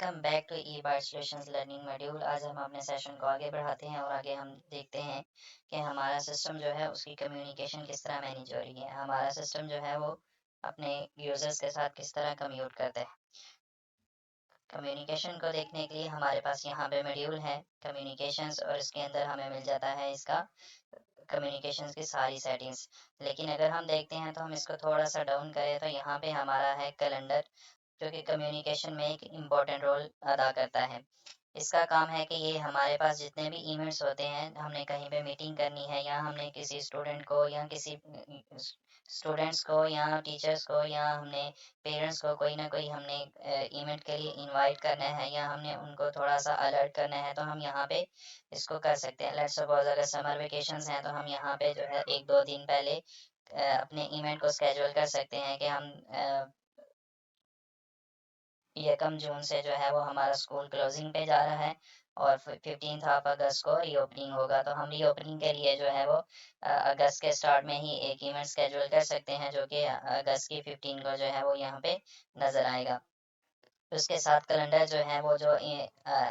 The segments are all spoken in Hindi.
Welcome back to E bar solutions learning module. आज हम अपने सेशन को आगे बढ़ाते हैं और आगे हम देखते हैं कि हमारा सिस्टम जो है उसकी कम्युनिकेशन किस तरह मैनेज हो रही है। हमारा सिस्टम जो है वो अपने यूजर्स के साथ किस तरह कम्यूट करता है। कम्युनिकेशन को देखने के लिए हमारे पास यहाँ पे मॉड्यूल है कम्युनिकेशंस, और इसके अंदर हमें मिल जाता है इसका कम्युनिकेशंस की सारी सेटिंग्स। लेकिन अगर हम देखते हैं तो हम इसको थोड़ा सा डाउन करें तो यहाँ पे हमारा है कैलेंडर, जो कि कम्युनिकेशन में एक इम्पॉर्टेंट रोल अदा करता है। इसका काम है कि ये हमारे पास जितने भी इवेंट्स होते हैं, हमने कहीं पे मीटिंग करनी है या हमने किसी स्टूडेंट को या किसी स्टूडेंट्स को या टीचर्स को या हमने पेरेंट्स को कोई ना कोई हमने इवेंट के लिए इनवाइट करना है या हमने उनको थोड़ा सा अलर्ट करना है, तो हम यहाँ पे इसको कर सकते हैं। लेट्स सपोज अगर समर वेकेशंस हैं तो हम यहाँ पे जो है एक दो दिन पहले अपने इवेंट को स्केड्यूल कर सकते हैं कि हम यकम जून से जो है वो हमारा स्कूल क्लोजिंग पे जा रहा है और 15 अगस्त को रीओपनिंग होगा। तो हम रीओपनिंग के लिए जो है वो अगस्त के स्टार्ट में ही एक इवेंट स्केड्यूल कर सकते हैं, जो कि अगस्त की 15 को जो है वो यहाँ पे नज़र आएगा। उसके साथ कैलेंडर जो है वो जो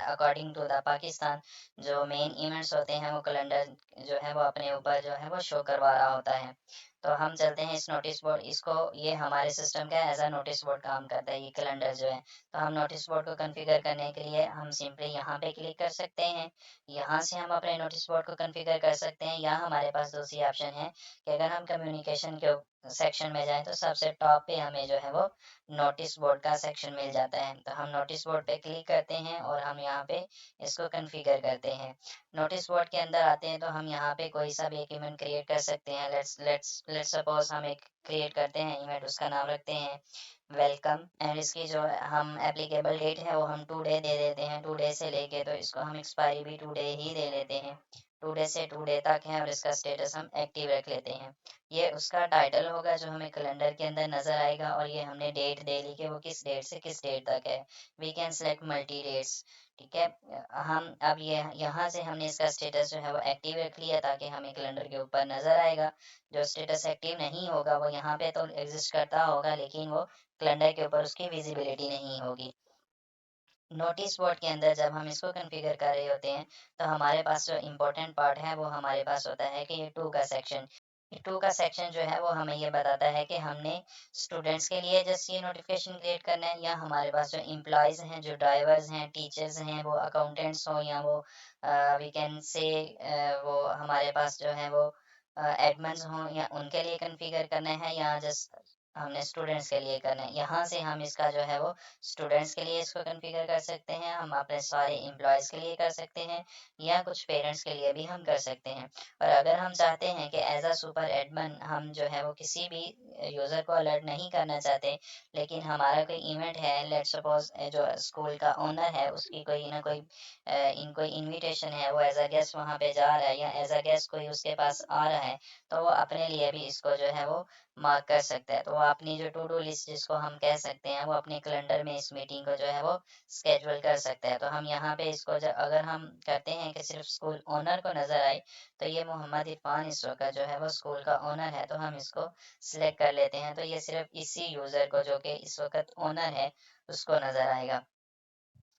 अकॉर्डिंग टू द पाकिस्तान जो मेन इवेंट्स होते हैं वो कैलेंडर जो है वो अपने ऊपर जो है वो शो करवा रहा होता है। तो हम चलते हैं इस नोटिस बोर्ड, इसको ये हमारे सिस्टम का एज अ नोटिस बोर्ड काम करता है ये कैलेंडर जो है। तो हम नोटिस बोर्ड को कॉन्फ़िगर करने के लिए हम सिंपली यहाँ पे क्लिक कर सकते हैं। यहाँ से हम अपने नोटिस बोर्ड को कॉन्फ़िगर कर सकते हैं, या हमारे पास दूसरी ऑप्शन है कि अगर हम कम्युनिकेशन के सेक्शन में जाएं तो सबसे टॉप पे हमें जो है वो नोटिस बोर्ड का सेक्शन मिल जाता है। तो हम नोटिस बोर्ड पे क्लिक करते हैं और हम यहाँ पे इसको कॉन्फ़िगर करते हैं। नोटिस बोर्ड के अंदर आते हैं तो हम यहाँ पे कोई सा भी एक इवेंट क्रिएट कर सकते हैं। लेट्स सपोज हम एक क्रिएट करते हैं इवेंट, उसका नाम रखते हैं वेलकम, एंड इसकी जो हम एप्लीकेबल डेट है वो हम टुडे दे देते हैं। टुडे से लेके तो इसको हम एक्सपायरी भी टुडे ही दे लेते हैं। टुडे से टुडे तक है और इसका स्टेटस हम एक्टिव रख लेते हैं। ये उसका टाइटल होगा जो हमें कैलेंडर के अंदर नजर आएगा, और ये हमने डेट दे ली कि वो किस डेट से किस डेट तक है। We can select multi dates, ठीक है। हम अब ये यहाँ से हमने इसका स्टेटस जो है वो एक्टिव रख लिया ताकि हमें कैलेंडर के ऊपर नजर आएगा। जो स्टेटस एक्टिव नहीं होगा वो यहाँ पे तो एग्जिस्ट करता होगा, लेकिन वो कैलेंडर के ऊपर उसकी विजिबिलिटी नहीं होगी। नोटिस बोर्ड के अंदर जब हम इसको कॉन्फ़िगर कर रहे होते हैं तो हमारे पास जो इम्पोर्टेंट पार्ट है वो हमारे पास होता है कि ये टू का सेक्शन। ये टू का सेक्शन जो है वो हमें ये बताता है कि हमने स्टूडेंट्स के लिए जस्ट ये नोटिफिकेशन क्रिएट करना है, या हमारे पास जो एम्प्लॉयज़ हैं, जो ड्राइवर्स हैं, टीचर्स हैं, वो अकाउंटेंट्स हों, या वो वी कैन से वो हमारे पास जो है वो एडमन्स हों, या उनके लिए कॉन्फ़िगर करना है, या जस्ट हमने स्टूडेंट्स के लिए करना है। यहाँ से हम इसका जो है वो स्टूडेंट्स के लिए इसको कॉन्फ़िगर कर सकते हैं, हम अपने सारे एम्प्लॉयज़ के लिए कर सकते हैं, या कुछ पेरेंट्स के लिए भी हम कर सकते हैं। और अगर हम चाहते हैं कि एज अ सुपर एडमिन हम जो है वो किसी भी यूज़र को अलर्ट नहीं करना चाहते, लेकिन हमारा कोई इवेंट है, लेट्स सपोज जो स्कूल का ओनर है उसकी कोई ना कोई इनको इनविटेशन है, वो एज अ गेस्ट वहाँ पे जा रहा है, या एज अ गेस्ट कोई उसके पास आ रहा है, तो वो अपने लिए भी इसको जो है वो मार्क कर सकता है। तो वो अपनी जो टू डू लिस्ट जिसको हम कह सकते हैं, वो अपने कैलेंडर में इस मीटिंग को जो है वो स्केड्यूल कर सकता है। तो हम यहाँ पे इसको जब अगर हम करते हैं कि सिर्फ स्कूल ओनर को नज़र आए, तो ये मोहम्मद इरफान इस वक्त जो है वो स्कूल का ओनर है, तो हम इसको सिलेक्ट कर लेते हैं। तो ये सिर्फ इसी यूज़र को जो कि इस वक्त ओनर है उसको नज़र आएगा।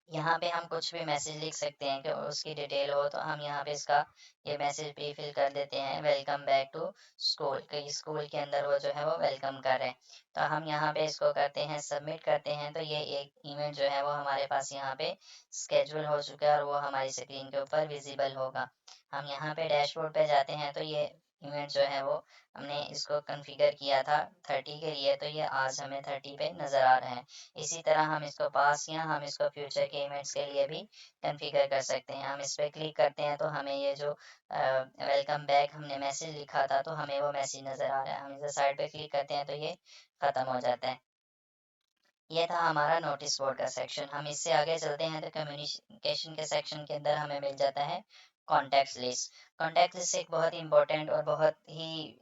यहाँ पे हम कुछ भी मैसेज लिख सकते हैं कि उसकी डिटेल हो, तो हम यहाँ पे इसका ये मैसेज प्री फिल कर देते हैं, वेलकम बैक टू स्कूल, कि स्कूल के अंदर वो जो है वो वेलकम कर रहे हैं। तो हम यहाँ पे इसको करते हैं, सबमिट करते हैं, तो ये एक इवेंट जो है वो हमारे पास यहाँ पे स्केड्यूल हो चुका है और वो हमारी स्क्रीन के ऊपर विजिबल होगा। हम यहाँ पे डैशबोर्ड पे जाते हैं तो ये इवेंट जो है वो हमने इसको कॉन्फ़िगर किया था 30 के लिए, तो ये आज हमें 30 पे नज़र आ रहा है। इसी तरह हम इसको पास या हम इसको फ्यूचर के इवेंट्स के लिए भी कॉन्फ़िगर कर सकते हैं। हम इस पे क्लिक करते हैं तो हमें ये जो वेलकम बैक हमने मैसेज लिखा था तो हमें वो मैसेज नज़र आ रहा है। हम इसे साइड पे क्लिक करते हैं तो ये ख़त्म हो जाता है। ये था हमारा नोटिस बोर्ड का सेक्शन। हम इससे आगे चलते हैं तो कम्युनिकेशन के सेक्शन के अंदर हमें मिल जाता है कॉन्टैक्ट लिस्ट। कॉन्टैक्ट लिस्ट एक बहुत ही इंपॉर्टेंट और बहुत ही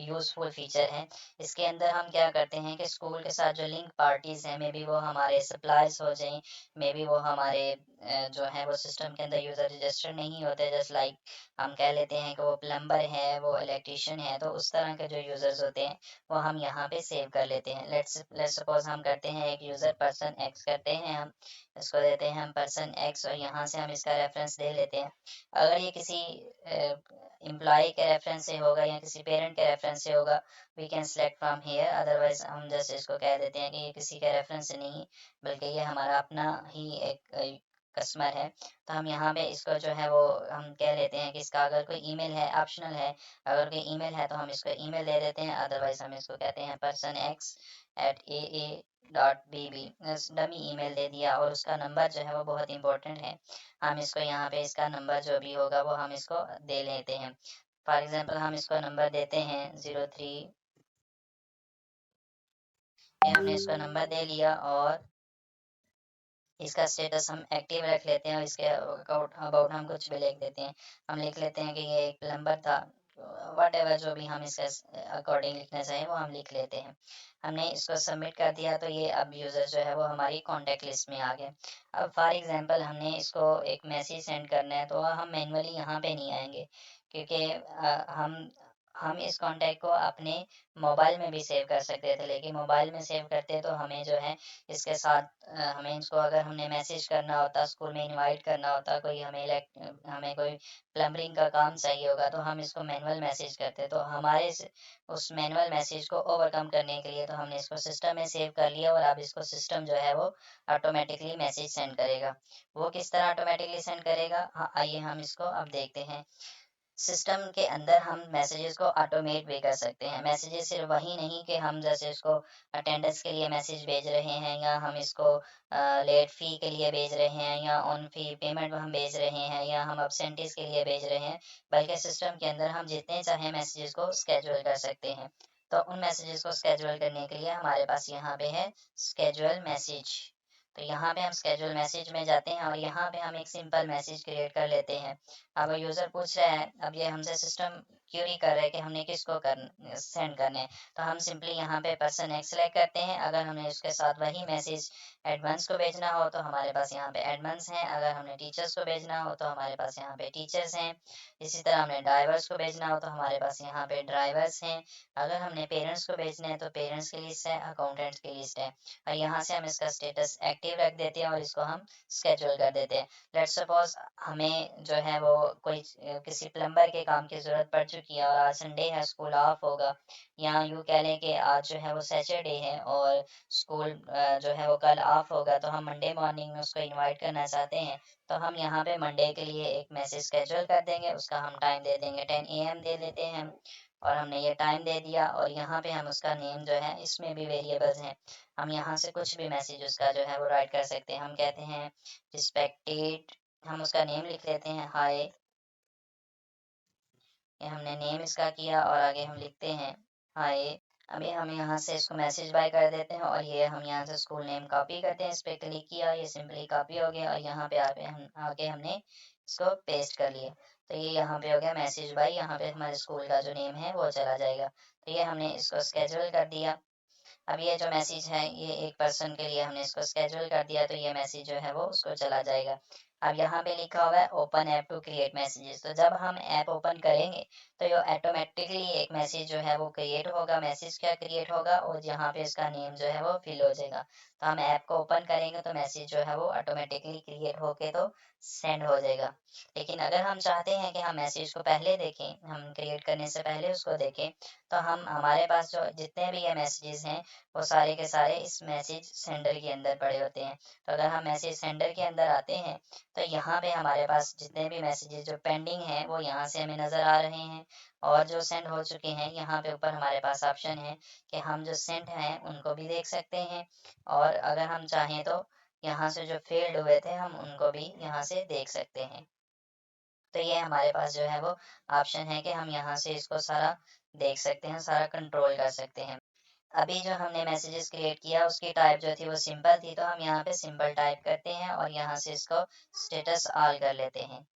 यूज़फुल फीचर है। इसके अंदर हम क्या करते हैं कि स्कूल के साथ जो लिंक पार्टीज़ हैं, मे बी वो हमारे सप्लायर्स हो जाएँ, मे बी वो हमारे जो है वो सिस्टम के अंदर यूज़र रजिस्टर नहीं होते, जस्ट लाइक हम कह लेते हैं कि वो प्लम्बर है, वो इलेक्ट्रीशियन है, तो उस तरह के जो यूज़र्स होते हैं वो हम यहाँ पे सेव कर लेते हैं। लेट्स सपोज हम करते हैं एक यूज़र पर्सन एक्स करते हैं, हम इसको देते हैं हम पर्सन एक्स और यहाँ से हम इसका रेफरेंस दे लेते हैं। अगर ये किसी एम्प्लॉय के रेफरेंस से होगा या किसी पेरेंट के रेफरेंस से होगा, we can select from here, otherwise हम जैसे इसको कह देते हैं कि ये किसी के रेफरेंस से नहीं बल्कि ये हमारा अपना ही एक कस्टमर है। तो हम यहाँ पे इसको जो है वो हम कह लेते हैं कि इसका अगर कोई ईमेल है, ऑप्शनल है, अगर कोई ईमेल है तो हम इसको ईमेल दे देते हैं, अदरवाइज हम इसको कहते हैं person X at AA.bb, dummy email दे दिया। और उसका नंबर जो है वो बहुत इंपॉर्टेंट है, हम इसको यहाँ पे इसका नंबर जो भी होगा वो हम इसको दे लेते हैं। फॉर एग्जांपल हम इसको नंबर देते हैं 03, ये हमने इसको नंबर दे लिया और इसका स्टेटस हम एक्टिव रख लेते हैं और इसके अबाउट हम कुछ भी लिख देते हैं। हम लिख लेते हैं कि ये एक प्लम्बर था, वट एवर जो भी हम इसके अकॉर्डिंग लिखना चाहें वो हम लिख लेते हैं। हमने इसको सबमिट कर दिया तो ये अब यूज़र जो है वो हमारी कॉन्टैक्ट लिस्ट में आ गए। अब फॉर एग्जांपल हमने इसको एक मैसेज सेंड करना है तो हम मैनुअली यहाँ पे नहीं आएंगे, क्योंकि हम इस कॉन्टैक्ट को अपने मोबाइल में भी सेव कर सकते थे, लेकिन मोबाइल में सेव करते तो हमें जो है इसके साथ हमें इसको अगर हमने मैसेज करना होता, स्कूल में इनवाइट करना होता, कोई हमें कोई प्लम्बरिंग का काम चाहिए होगा तो हम इसको मैनुअल मैसेज करते। तो हमारे उस मैनुअल मैसेज को ओवरकम करने के लिए तो हमने इसको सिस्टम में सेव कर लिया और अब इसको सिस्टम जो है वो ऑटोमेटिकली मैसेज सेंड करेगा। वो किस तरह ऑटोमेटिकली सेंड करेगा, हाँ आइए हम इसको अब देखते हैं। सिस्टम के अंदर हम मैसेजेस को ऑटोमेट भी कर सकते हैं। मैसेजेस सिर्फ वही नहीं कि हम जैसे इसको अटेंडेंस के लिए मैसेज भेज रहे हैं या हम इसको लेट फ़ी के लिए भेज रहे हैं या ऑन फ़ी पेमेंट हम भेज रहे हैं या हम अब्सेंटीज़ के लिए भेज रहे हैं, बल्कि सिस्टम के अंदर हम जितने चाहें मैसेजेस को स्केड्यूल कर सकते हैं। तो उन मैसेजेस को स्केड्यूल करने के लिए हमारे पास यहाँ पे है स्केड्यूल मैसेज। तो यहाँ पे हम स्केड्यूल मैसेज में जाते हैं और यहाँ पे हम एक सिंपल मैसेज क्रिएट कर लेते हैं। अब यूज़र पूछ रहा है, अब ये हमसे सिस्टम क्यूरी कर रहा है कि हमने किसको सेंड करने हैं, तो हम सिंपली यहाँ पे पर्सन एक्स सेलेक्ट करते हैं। अगर हमने उसके साथ वही मैसेज एडवांस को भेजना हो तो हमारे पास यहाँ पे एडवांस हैं, अगर हमने टीचर्स को भेजना हो तो हमारे पास यहाँ पे टीचर्स हैं। इसी तरह हमने ड्राइवर्स को भेजना हो तो हमारे पास यहाँ पे ड्राइवर्स हैं। अगर हमने पेरेंट्स को भेजने हैं तो पेरेंट्स की लिस्ट है, अकाउंटेंट्स की लिस्ट है। और यहाँ से हम इसका स्टेटस एक्टिव रख देते हैं और इसको हम स्केड्यूल कर देते हैं। लेट्स सपोज हमें जो है वो कोई किसी प्लम्बर के काम की ज़रूरत पड़ चुकी है और आज संडे है, स्कूल ऑफ होगा, या यूँ कह लें कि आज जो है वो सैटरडे है और स्कूल जो है वो कल ऑफ होगा, तो हम मंडे मॉर्निंग में उसको इनवाइट करना चाहते हैं। तो हम यहाँ पे मंडे के लिए एक मैसेज स्केड्यूल कर देंगे, उसका हम टाइम दे देंगे 10 AM दे देते हैं हम, और हमने ये टाइम दे दिया और यहाँ पे हम उसका नेम जो है, इसमें भी वेरिएबल्स हैं, हम यहाँ से कुछ भी मैसेज उसका जो है वो राइट कर सकते हैं। हम कहते हैं रिस्पेक्टेड, हम उसका नेम लिख लेते हैं हाय, ये हमने नेम इसका किया और आगे हम लिखते हैं हाय। अभी हम यहाँ से इसको मैसेज बाय कर देते हैं और ये हम यहाँ से स्कूल नेम कॉपी करते हैं, इस पर क्लिक किया, ये सिंपली कॉपी हो गया और यहाँ पे आगे हमने इसको पेस्ट कर लिया। तो ये यहाँ पे हो गया मैसेज बाय, यहाँ पे हमारे स्कूल का जो नेम है वो चला जाएगा। तो ये हमने इसको स्केड्यूल कर दिया। अब ये जो मैसेज है ये एक पर्सन के लिए हमने इसको स्केड्यूल कर दिया, तो ये मैसेज जो है वो उसको चला जाएगा। अब यहाँ पे लिखा हुआ है open app to create messages, तो जब हम ऐप ओपन करेंगे तो ये ऑटोमेटिकली एक मैसेज जो है वो क्रिएट होगा। मैसेज क्या क्रिएट होगा और यहाँ पे इसका नेम जो है वो फिल हो जाएगा। तो हम ऐप को ओपन करेंगे तो मैसेज जो है वो ऑटोमेटिकली क्रिएट होके तो सेंड हो जाएगा। लेकिन अगर हम चाहते हैं कि हम मैसेज को पहले देखें, हम क्रिएट करने से पहले उसको देखें, तो हम हमारे पास जो जितने भी ये मैसेजेस हैं वो सारे के सारे इस मैसेज सेंडर के अंदर पड़े होते हैं। तो अगर हम मैसेज सेंडर के अंदर आते हैं तो यहाँ पे हमारे पास जितने भी मैसेजेस जो पेंडिंग हैं वो यहाँ से हमें नज़र आ रहे हैं, और जो सेंड हो चुके हैं यहाँ पे ऊपर हमारे पास ऑप्शन है कि हम जो सेंड हैं उनको भी देख सकते हैं, और अगर हम चाहें तो यहाँ से जो फेल्ड हुए थे हम उनको भी यहाँ से देख सकते हैं। तो ये हमारे पास जो है वो ऑप्शन है कि हम यहाँ से इसको सारा देख सकते हैं, सारा कंट्रोल कर सकते हैं। अभी जो हमने मैसेजेस क्रिएट किया उसकी टाइप जो थी वो सिंपल थी, तो हम यहाँ पे सिंपल टाइप करते हैं और यहाँ से इसको स्टेटस ऑल कर लेते हैं।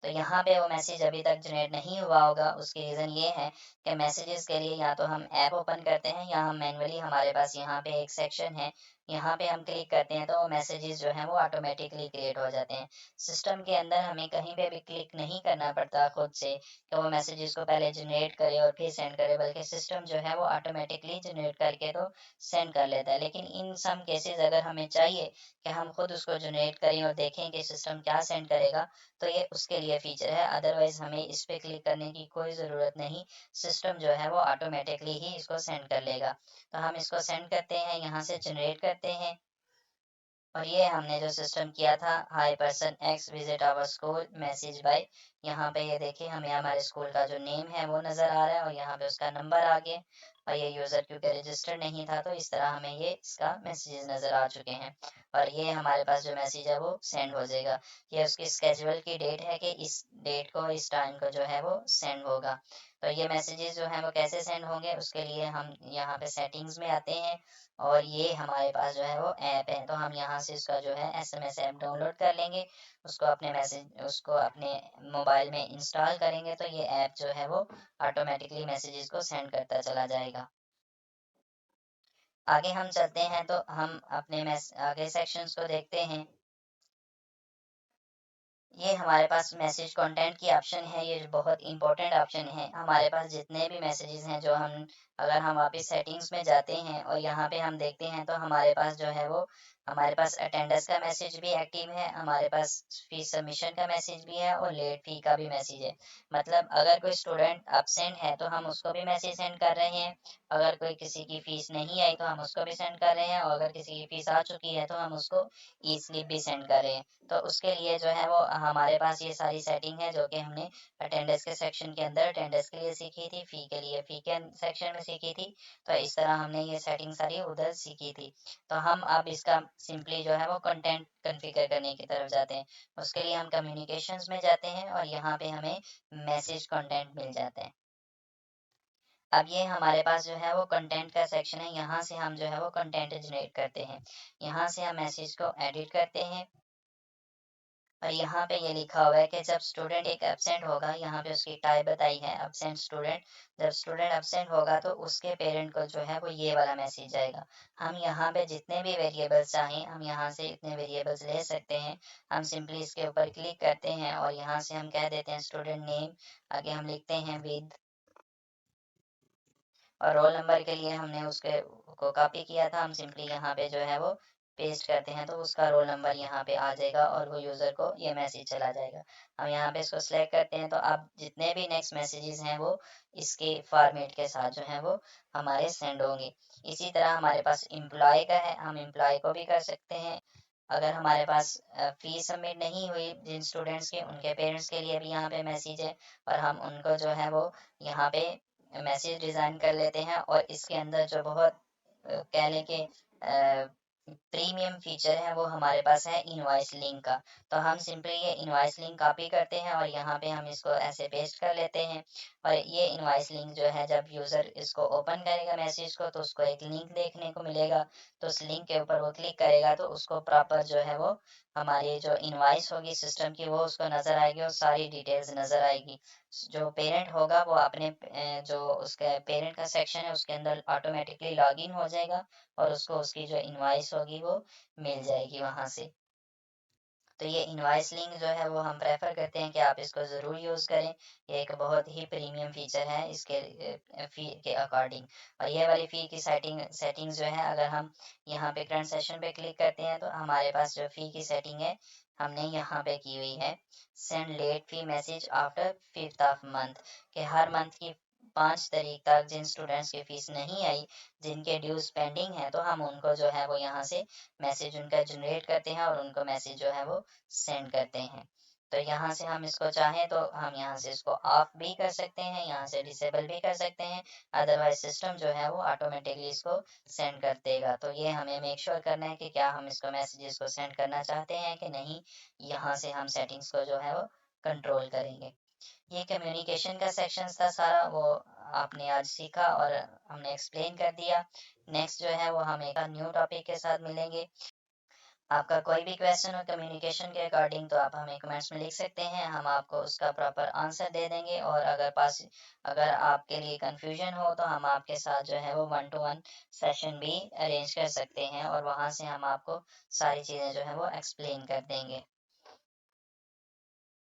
तो यहाँ पे वो मैसेज अभी तक जनरेट नहीं हुआ होगा। उसकी रीज़न ये है कि मैसेजेस के लिए या तो हम ऐप ओपन करते हैं या हम मैनुअली, हमारे पास यहाँ पे एक सेक्शन है, यहाँ पे हम क्लिक करते हैं तो वो मैसेजेस जो हैं वो ऑटोमेटिकली क्रिएट हो जाते हैं। सिस्टम के अंदर हमें कहीं पे भी क्लिक नहीं करना पड़ता खुद से कि वो मैसेजेस को पहले जनरेट करे और फिर सेंड करे, बल्कि सिस्टम जो है वो ऑटोमेटिकली जनरेट करके तो सेंड कर लेता है। लेकिन इन सम केसेस अगर हमें चाहिए कि हम खुद उसको जनरेट करें और देखें कि सिस्टम क्या सेंड करेगा, तो ये उसके लिए फीचर है। अदरवाइज हमें इस पे क्लिक करने की कोई ज़रूरत नहीं, सिस्टम जो है वो ऑटोमेटिकली ही इसको सेंड कर लेगा। तो हम इसको सेंड करते हैं, यहाँ से जनरेट करते हैं, और ये हमने जो सिस्टम किया था, hi person X visit our school message bye, यहाँ पे ये देखिए हमें हमारे स्कूल का जो नेम है वो नज़र आ रहा है और यहाँ पे उसका नंबर आ गया, और ये यूज़र क्योंकि रजिस्टर्ड नहीं था तो इस तरह हमें ये इसका मैसेजेस नज़र आ चुके हैं, और ये हमारे पास जो मैसेज है वो सेंड हो जाएगा। ये उसकी स्केजुअल की डेट है कि इस डेट को, इस टाइम को जो है वो सेंड होगा। तो ये मैसेजेस जो हैं वो कैसे सेंड होंगे, उसके लिए हम यहाँ पे सेटिंग्स में आते हैं, और ये हमारे पास जो है वो ऐप है, तो हम यहाँ से इसका जो है SMS ऐप डाउनलोड कर लेंगे, उसको अपने मोबाइल में इंस्टॉल करेंगे, तो ये ऐप जो है वो ऑटोमेटिकली मैसेजेस को सेंड करता चला जाएगा। आगे हम चलते हैं तो हम अपने आगे सेक्शंस को देखते हैं। ये हमारे पास मैसेज कंटेंट की ऑप्शन है, ये बहुत इंपॉर्टेंट ऑप्शन है। हमारे पास जितने भी मैसेजेस हैं, जो हम, अगर हम वापस सेटिंग्स में जाते हैं और यहाँ पे हम देखते हैं तो हमारे पास जो है वो, हमारे पास अटेंडेंस का मैसेज भी एक्टिव है, हमारे पास फीस सबमिशन का मैसेज भी है और लेट फी का भी मैसेज है। मतलब अगर कोई स्टूडेंट एब्सेंट है तो हम उसको भी मैसेज सेंड कर रहे हैं, अगर कोई किसी की फीस नहीं आई तो हम उसको भी सेंड कर रहे हैं, और अगर किसी की फीस आ चुकी है तो हम उसको ई स्लिप भी सेंड कर रहे हैं। तो उसके लिए जो है वो हमारे पास ये सारी सेटिंग है, जो कि हमने अटेंडेंस के सेक्शन के अंदर अटेंडेंस के लिए सीखी थी, फ़ी के लिए फ़ी के सेक्शन में सीखी थी। तो इस तरह हमने ये सेटिंग सारी उधर सीखी थी। तो हम अब इसका सिंपली जो है वो कंटेंट कॉन्फ़िगर करने की तरफ जाते हैं। उसके लिए हम कम्युनिकेशंस में जाते हैं और यहाँ पे हमें मैसेज कंटेंट मिल जाता है। अब ये हमारे पास जो है वो कंटेंट का सेक्शन है, यहाँ से हम जो है वो कंटेंट जनरेट करते हैं। यहाँ से हम मैसेज को एडिट करते हैं, और यहाँ पे ये लिखा हुआ है कि जब स्टूडेंट एक एब्सेंट होगा, यहाँ पे उसकी टाइप बताई है एब्सेंट स्टूडेंट, जब स्टूडेंट एब्सेंट होगा तो उसके पेरेंट को जो है वो ये वाला मैसेज जाएगा। हम यहाँ पे जितने भी वेरिएबल्स चाहें, हम यहाँ से इतने वेरिएबल्स ले सकते हैं। हम सिंपली इसके ऊपर क्लिक करते हैं और यहाँ से हम कह देते हैं स्टूडेंट नेम, आगे हम लिखते हैं विद, और रोल नंबर के लिए हमने उसके को कॉपी किया था, हम सिंपली यहाँ पे जो है वो पेस्ट करते हैं तो उसका रोल नंबर यहाँ पे आ जाएगा और वो यूज़र को ये मैसेज चला जाएगा। हम यहाँ पे इसको सिलेक्ट करते हैं तो अब जितने भी नेक्स्ट मैसेजेस हैं वो इसके फॉर्मेट के साथ जो हैं वो हमारे सेंड होंगे। इसी तरह हमारे पास एम्प्लॉय का है, हम एम्प्लॉय को भी कर सकते हैं। अगर हमारे पास फीस सबमिट नहीं हुई जिन स्टूडेंट्स के, उनके पेरेंट्स के लिए भी यहाँ पे मैसेज है, और हम उनको जो है वो यहाँ पे मैसेज डिज़ाइन कर लेते हैं। और इसके अंदर जो बहुत कह लें कि प्रीमियम फीचर है वो हमारे पास है इनवॉइस लिंक का। तो हम सिंपली ये इनवॉइस लिंक कॉपी करते हैं और यहाँ पे हम इसको ऐसे पेस्ट कर लेते हैं, और ये इनवॉइस लिंक जो है जब यूज़र इसको ओपन करेगा मैसेज को तो उसको एक लिंक देखने को मिलेगा, तो उस लिंक के ऊपर वो क्लिक करेगा तो उसको प्रॉपर जो है वो हमारी जो इनवॉइस होगी सिस्टम की वो उसको नज़र आएगी और सारी डिटेल्स नज़र आएगी। जो पेरेंट होगा वो अपने जो उसका पेरेंट का सेक्शन है उसके अंदर ऑटोमेटिकली लॉगिन हो जाएगा, और उसको उसकी जो इनवॉइस होगी वो मिल जाएगी वहाँ से। तो ये इनवॉइस लिंक जो है वो हम प्रेफर करते हैं कि आप इसको ज़रूर यूज़ करें। ये एक बहुत ही प्रीमियम फीचर है इसके फ़ी के अकॉर्डिंग। और ये वाली फ़ी की सेटिंग्स जो है, अगर हम यहाँ पे करंट सेशन पे क्लिक करते हैं तो हमारे पास जो फ़ी की सेटिंग है हमने यहाँ पे की हुई है, send late fee message after 5th of month, कि हर मंथ की 5 तारीख तक जिन स्टूडेंट्स की फ़ीस नहीं आई, जिनके ड्यूज़ पेंडिंग है, तो हम उनको जो है वो यहाँ से मैसेज उनका जनरेट करते हैं और उनको मैसेज जो है वो सेंड करते हैं। तो यहाँ से हम इसको चाहें तो हम यहाँ से इसको ऑफ भी कर सकते हैं, यहाँ से डिसेबल भी कर सकते हैं, अदरवाइज सिस्टम जो है वो ऑटोमेटिकली इसको सेंड कर देगा। तो ये हमें मेक श्योर करना है कि क्या हम इसको मैसेजेस को सेंड करना चाहते हैं कि नहीं, यहाँ से हम सेटिंग्स को जो है वो कंट्रोल करेंगे। ये कम्युनिकेशन का सेक्शन था सारा, वो आपने आज सीखा और हमने एक्सप्लेन कर दिया। नेक्स्ट जो है वो हम एक न्यू टॉपिक के साथ मिलेंगे। आपका कोई भी क्वेश्चन हो कम्युनिकेशन के अकॉर्डिंग तो आप हमें कमेंट्स में लिख सकते हैं, हम आपको उसका प्रॉपर आंसर दे देंगे। और अगर आपके लिए कंफ्यूजन हो तो हम आपके साथ जो है वो 1-to-1 सेशन भी अरेंज कर सकते हैं और वहाँ से हम आपको सारी चीज़ें जो है वो एक्सप्लेन कर देंगे।